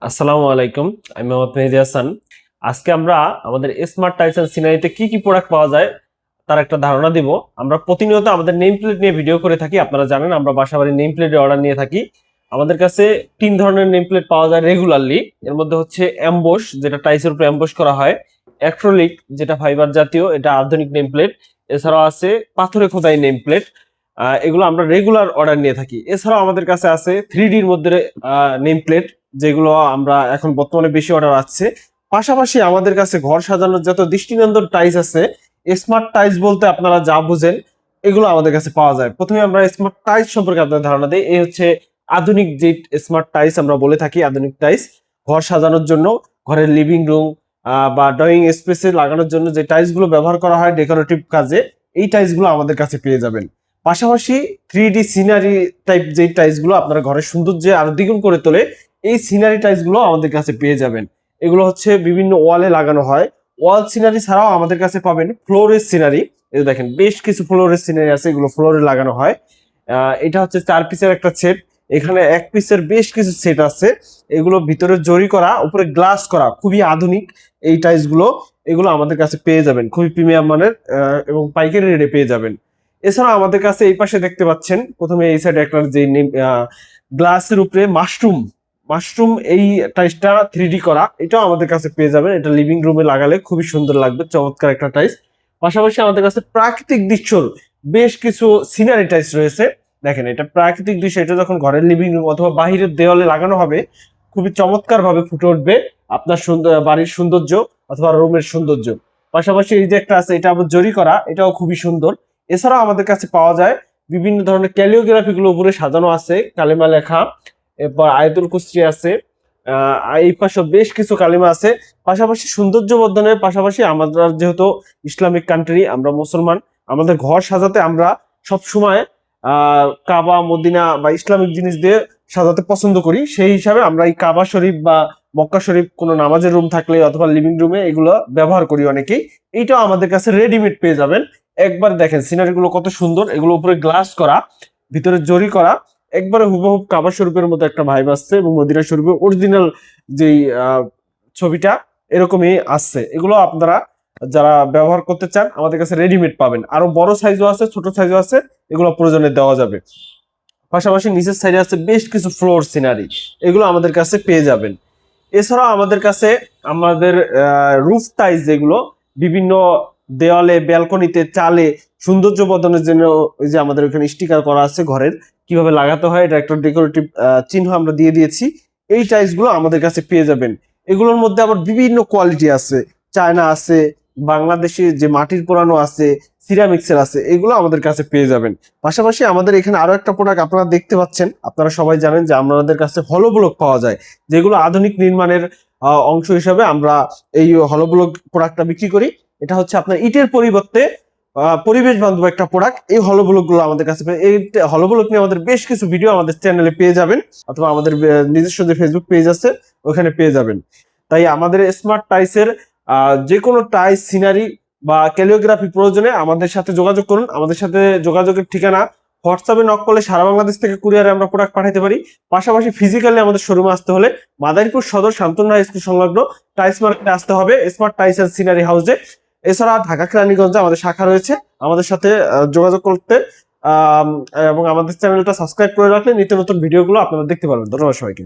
আসসালামু আলাইকুম। আমি মোহাম্মদ মেহেদী হাসান। আজকে আমরা আমাদের স্মার্ট টাইলস এন্ড সিনারিতে কি কি প্রোডাক্ট পাওয়া যায় তার একটা ধারণা দিব। আমরা প্রতিনিয়ত আমাদের নেম প্লেট নিয়ে ভিডিও করে থাকি। আপনারা জানেন আমরা বাসাবাড়ির নেম প্লেটের অর্ডার নিয়ে থাকি। আমাদের কাছে তিন ধরনের নেম প্লেট পাওয়া যায় রেগুলারলি। এর মধ্যে হচ্ছে এমবোস, যেটা টাইলসের উপরে এমবোস করা হয়, অ্যাক্রিলিক যেটা ফাইবার জাতীয়, এটা আধুনিক নেম প্লেট। এছাড়াও আছে পাথরে খোদাই নেম প্লেট। এগুলো আমরা রেগুলার অর্ডার নিয়ে থাকি। এছাড়াও আমাদের কাছে আছে 3Dর মধ্যে নেম প্লেট, যেগুলো আমরা এখন বর্তমানে বেশি অর্ডার আসছে। পাশাপাশি আমাদের কাছে ঘর সাজানোর যত দৃষ্টিনন্দন টাইলস আছে, স্মার্ট টাইলস বলতে আপনারা যা বুঝেন এগুলো আমাদের কাছে পাওয়া যায়। প্রথমে আমরা স্মার্ট টাইলস সম্পর্কে আপনাদের ধারণা দিই। এই হচ্ছে আধুনিক যে স্মার্ট টাইলস আমরা বলে থাকি। আধুনিক টাইলস ঘর সাজানোর জন্য, ঘরের লিভিং রুম বা ড্রয়িং স্পেসে লাগানোর জন্য যে টাইলস গুলো ব্যবহার করা হয় ডেকোরেটিভ কাজে, এই টাইলস গুলো আমাদের কাছে পেয়ে যাবেন। পাশাপাশি 3D সিনারি টাইপ যে টাইলস গুলো আপনারা ঘরের সৌন্দর্যে আরো দ্বিগুণ করে তোলে, এই সিনারি টাইলস গুলো আমাদের কাছে পেয়ে যাবেন। এগুলো হচ্ছে বিভিন্ন ওয়ালে লাগানো হয়। ওয়াল সিনারি ছাড়াও আমাদের কাছে পাবেন ফ্লোরের সিনারি। এই দেখেন বেশ কিছু ফ্লোরের সিনারি আছে, এগুলো ফ্লোরে লাগানো হয়। এটা হচ্ছে 4 পিসের একটা সেট। এখানে 1 পিসের বেশ কিছু সেট আছে। এগুলো ভিতরে জরি করা, উপরে গ্লাস করা, খুবই আধুনিক এই টাইলস গুলো। এগুলো আমাদের কাছে পেয়ে যাবেন খুবই প্রিমিয়াম মানের এবং পাইকারি রেটে পেয়ে যাবেন। এছাড়া আমাদের কাছে এই পাশে দেখতে পাচ্ছেন, প্রথমে এই সাইডে একটা যে গ্লাসের উপরে মাশরুম মাশরুম এই টাইলসটা 3D করা, এটাও আমাদের কাছে পেয়ে যাবেন। এটা লিভিং রুমে লাগালে খুবই সুন্দর লাগবে, চমৎকার একটা টাইলস। পাশাপাশি আমাদের কাছে প্রাকৃতিক দৃশ্যর বেশ কিছু সিনারি টাইলস রয়েছে। দেখেন এটা প্রাকৃতিক দৃশ্য, এটা যখন ঘরের লিভিং রুম অথবা বাহিরের দেওয়ালে লাগানো হবে খুবই চমৎকার ভাবে ফুটে উঠবে আপনার সুন্দর বাড়ির সৌন্দর্য অথবা রুমের সৌন্দর্য। পাশাপাশি এই যে একটা আছে, এটা আবার জরি করা, এটাও খুবই সুন্দর। এছাড়াও আমাদের কাছে পাওয়া যায় বিভিন্ন ধরনের ক্যালিওগ্রাফি গুলো উপরে সাজানো আছে, কালেমা লেখা। এরপর আয়াতুল কুরসি আছে, এই পাশে বেশ কিছু কালিমা আছে। পাশাপাশি সৌন্দর্য বর্ধনের পাশাপাশি আমরা যেহেতু ইসলামিক কান্ট্রি, আমরা মুসলমান, আমাদের ঘর সাজাতে আমরা সব সময় কাবা, মদিনা বা ইসলামিক জিনিস দিয়ে সাজাতে পছন্দ করি। সেই হিসাবে আমরা এই কাবা শরীফ বা মক্কা শরীফ কোনো নামাজের রুম থাকলে অথবা লিভিং রুমে এগুলো ব্যবহার করি অনেকেই। এইটাও আমাদের কাছে রেডিমেড পেয়ে যাবেন। একবার দেখেন সিনারি গুলো কত সুন্দর, এগুলো উপরে গ্লাস করা, ভিতরে জরি করা, একবারে হুবহুব কাবা শরীফের মতো একটা ভাইব আসছে এবং মদিনা শরীফের অরিজিনাল যেই ছবিটা এরকমই আসছে। এগুলো আপনারা যারা ব্যবহার করতে চান আমাদের কাছে রেডিমেড পাবেন। আরো বড় সাইজও আছে, ছোট সাইজও আছে, এগুলো প্রয়োজনে দেওয়া যাবে। পাশাপাশি নিচের সাইডে আছে বেশ কিছু ফ্লোর সিনারি, এগুলো আমাদের কাছে পেয়ে যাবেন। এছাড়াও আমাদের কাছে আমাদের রুফ টাইলস, যেগুলো বিভিন্ন দেওয়ালে, ব্যালকনিতে, চালে সৌন্দর্য বর্ধনের জন্য, ওই যে আমাদের ওখানে স্টিকার করা আছে ঘরের কিভাবে লাগাতে হয়, এটা একটা ডেকোরেটিভ চিহ্ন আমরা দিয়ে দিয়েছি। এই টাইলস গুলো আমাদের কাছে পেয়ে যাবেন। এগুলোর মধ্যে আবার বিভিন্ন কোয়ালিটি আছে, চায়না আছে, বাংলাদেশে যে মাটির পোড়ানো আছে, সিরামিক্সের আছে, এগুলো আমাদের কাছে পেয়ে যাবেন। পাশাপাশি আমাদের এখানে আরো একটা প্রোডাক্ট আপনারা দেখতে পাচ্ছেন। আপনারা সবাই জানেন যে আমাদের কাছে হলো ব্লক পাওয়া যায়, যেগুলো আধুনিক নির্মাণের অংশ হিসাবে আমরা এই হলো ব্লক প্রোডাক্টটা বিক্রি করি। এটা হচ্ছে আপনার ইটের পরিবর্তে পরিবেশ বান্ধব একটা প্রোডাক্ট। এই হলো ব্লক গুলো আমাদের কাছে, এই হলো ব্লক নিয়ে আমাদের বেশ কিছু ভিডিও আমাদের চ্যানেলে পেয়ে যাবেন, অথবা আমাদের নিজস্ব যে ফেসবুক পেজ আছে ওখানে পেয়ে যাবেন। তাই আমাদের স্মার্ট টাইলসের যে কোনো টাইলস, সিনারি বা ক্যালিওগ্রাফি প্রয়োজনে আমাদের সাথে যোগাযোগ করুন। আমাদের সাথে যোগাযোগের ঠিকানা হোয়াটসঅ্যাপে নক করলে সারা বাংলাদেশ থেকে কুরিয়ারে আমরা প্রোডাক্ট পাঠাতে পারি। পাশাপাশি ফিজিক্যালি আমাদের শোরুমে আসতে হলে মাদারীপুর সদর শান্তনু হাই স্কুল সংলগ্ন টাইলস মার্কেটে আসতে হবে, স্মার্ট টাইলস এন্ড সিনারি হাউসে। এছাড়া ঢাকা কেরানীগঞ্জে আমাদের শাখা রয়েছে। আমাদের সাথে যোগাযোগ করতে এবং আমাদের চ্যানেলটা সাবস্ক্রাইব করে রাখলে নিত্য নতুন ভিডিওগুলো আপনারা দেখতে পারবেন। ধন্যবাদ সবাইকে।